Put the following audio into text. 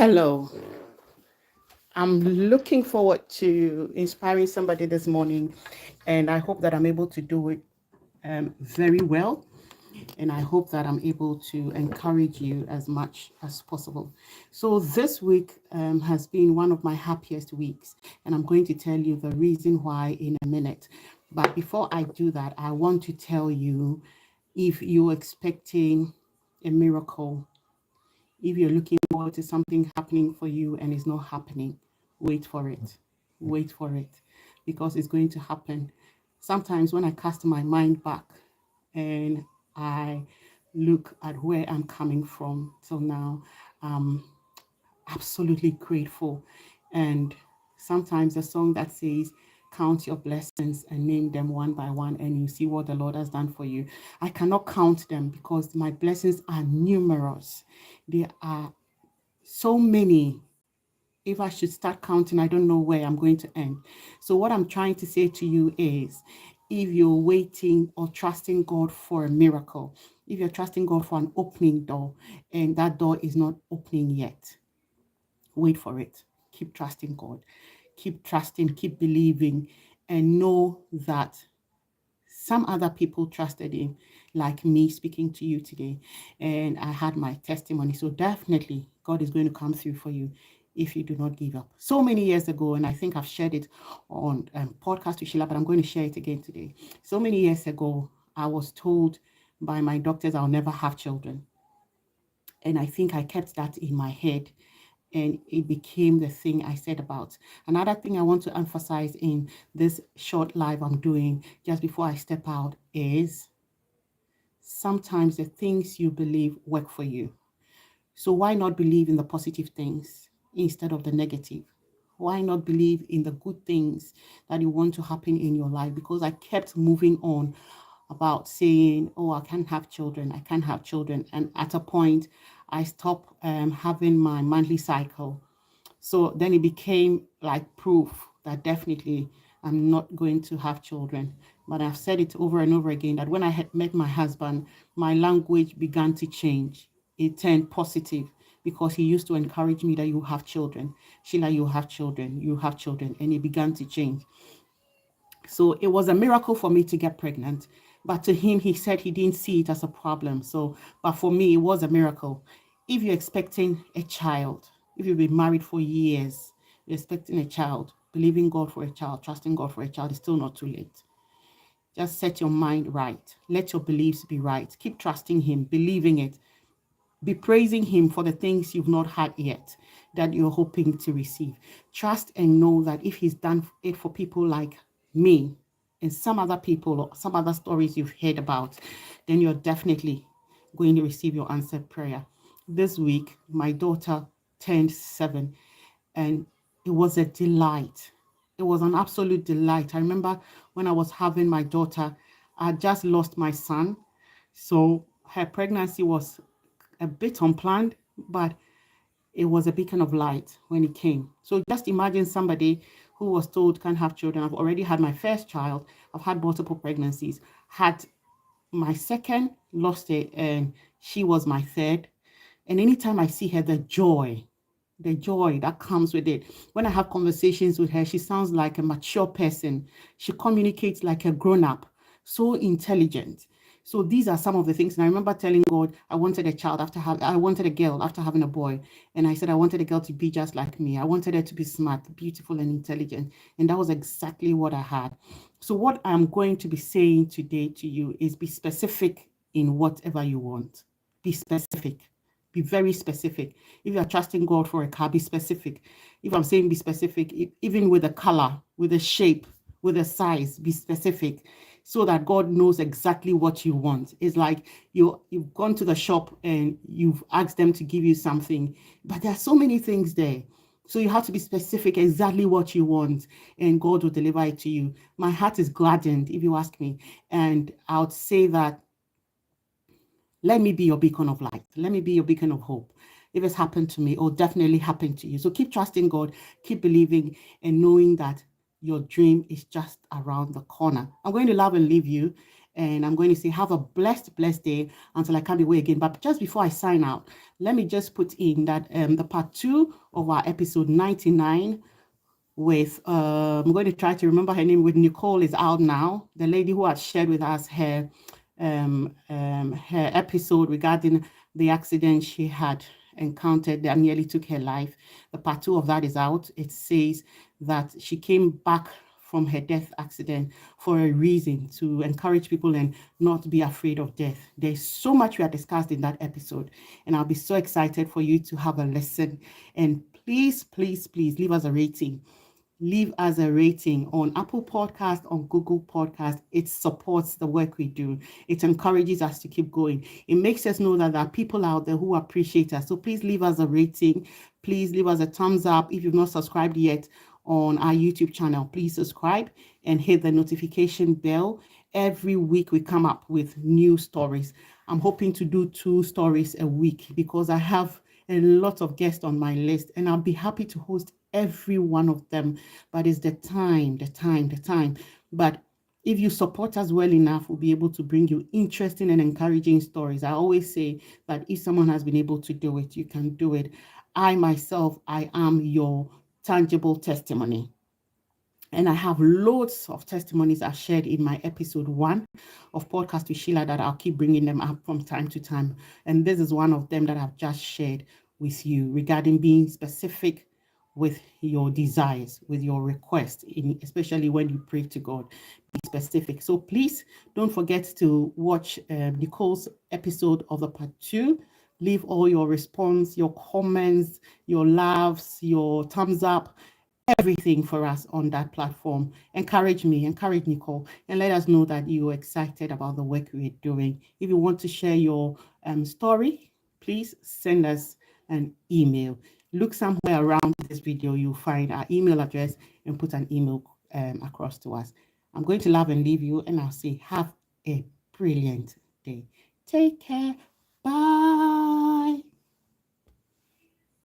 Hello. I'm looking forward to inspiring somebody this morning, and I hope that I'm able to do it very well. And I hope that I'm able to encourage you as much as possible. So, this week has been one of my happiest weeks, and I'm going to tell you the reason why in a minute. But before I do that, I want to tell you, if you're expecting a miracle, if you're looking forward to something happening for you and it's not happening, wait for it. Wait for it, because it's going to happen. Sometimes when I cast my mind back and I look at where I'm coming from till now, I'm absolutely grateful. And sometimes a song that says, count your blessings and name them one by one, and you see what the Lord has done for you. I cannot count them because my blessings are numerous. They are so many. If I should start counting, I don't know where I'm going to end. So, what I'm trying to say to you is, if you're waiting or trusting God for a miracle, if you're trusting God for an opening door and that door is not opening yet, wait for it. Keep trusting God. Keep trusting, keep believing, and know that some other people trusted him, like me speaking to you today, and I had my testimony. So definitely God is going to come through for you if you do not give up. So many years ago, and I think I've shared it on podcast with Sheila, but I'm going to share it again today. So many years ago, I was told by my doctors I'll never have children, and I think I kept that in my head, and it became the thing I said about. Another thing I want to emphasize in this short live I'm doing just before I step out is, sometimes the things you believe work for you. So why not believe in the positive things instead of the negative? Why not believe in the good things that you want to happen in your life? Because I kept moving on about saying, oh, I can't have children, I can't have children. And at a point, I stopped having my monthly cycle. So then it became like proof that definitely I'm not going to have children. But I've said it over and over again that when I had met my husband, my language began to change. It turned positive because he used to encourage me that you have children. Sheila, you have children, you have children. And it began to change. So it was a miracle for me to get pregnant. But to him, he said he didn't see it as a problem. So, but for me, it was a miracle. If you're expecting a child, if you've been married for years, you're expecting a child, believing God for a child, trusting God for a child, it's still not too late. Just set your mind right. Let your beliefs be right. Keep trusting him, believing it. Be praising him for the things you've not had yet that you're hoping to receive. Trust and know that if he's done it for people like me and some other people or some other stories you've heard about, then you're definitely going to receive your answered prayer. This week, my daughter turned 7, and it was a delight. It was an absolute delight. I remember when I was having my daughter, I had just lost my son. So her pregnancy was a bit unplanned, but it was a beacon of light when it came. So just imagine somebody who was told can't have children. I've already had my first child. I've had multiple pregnancies. Had my second, lost it, and she was my third. And anytime I see her, the joy that comes with it. When I have conversations with her, she sounds like a mature person. She communicates like a grown-up, so intelligent. So these are some of the things. And I remember telling God, I wanted a girl after having a boy. And I said, I wanted a girl to be just like me. I wanted her to be smart, beautiful, and intelligent. And that was exactly what I had. So what I'm going to be saying today to you is, be specific in whatever you want. Be specific. Be very specific. If you are trusting God for a car, be specific. If I'm saying be specific, even with the color, with the shape, with the size, be specific, so that God knows exactly what you want. It's like you've gone to the shop and you've asked them to give you something, but there are so many things there. So you have to be specific exactly what you want, and God will deliver it to you. My heart is gladdened, if you ask me. And I would say that, let me be your beacon of light. Let me be your beacon of hope. If it's happened to me, it will definitely happen to you. So keep trusting God, keep believing, and knowing that your dream is just around the corner. I'm going to love and leave you. And I'm going to say, have a blessed, blessed day until I come away again. But just before I sign out, let me just put in that the part 2 of our episode 99 with, I'm going to try to remember her name, with Nicole, is out now. The lady who had shared with us her episode regarding the accident she had encountered that nearly took her life. The part 2 of that is out. It says that she came back from her death accident for a reason, to encourage people and not be afraid of death. There's so much we are discussed in that episode, and I'll be so excited for you to have a listen. And please, please, please leave us a rating. Leave us a rating on Apple Podcast, on Google Podcast. It supports the work we do. It encourages us to keep going. It makes us know that there are people out there who appreciate us. So please leave us a rating. Please leave us a thumbs up. If you've not subscribed yet on our YouTube channel, please subscribe and hit the notification bell. Every week we come up with new stories. I'm hoping to do 2 stories a week because I have a lot of guests on my list, and I'll be happy to host every one of them. But it's the time. But if you support us well enough, we'll be able to bring you interesting and encouraging stories. I always say that if someone has been able to do it, you can do it. I myself, I am your tangible testimony. And I have loads of testimonies I shared in my episode 1 of Podcast with Sheila that I'll keep bringing them up from time to time. And this is one of them that I've just shared with you regarding being specific with your desires, with your requests, especially when you pray to God. Be specific. So please don't forget to watch Nicole's episode of the part 2. Leave all your response, your comments, your laughs, your thumbs up, everything for us on that platform. Encourage me, encourage Nicole, and let us know that you're excited about the work we're doing. If you want to share your story, please send us an email. Look somewhere around this video, you'll find our email address, and put an email across to us. I'm going to love and leave you, and I'll say have a brilliant day. Take care. Bye.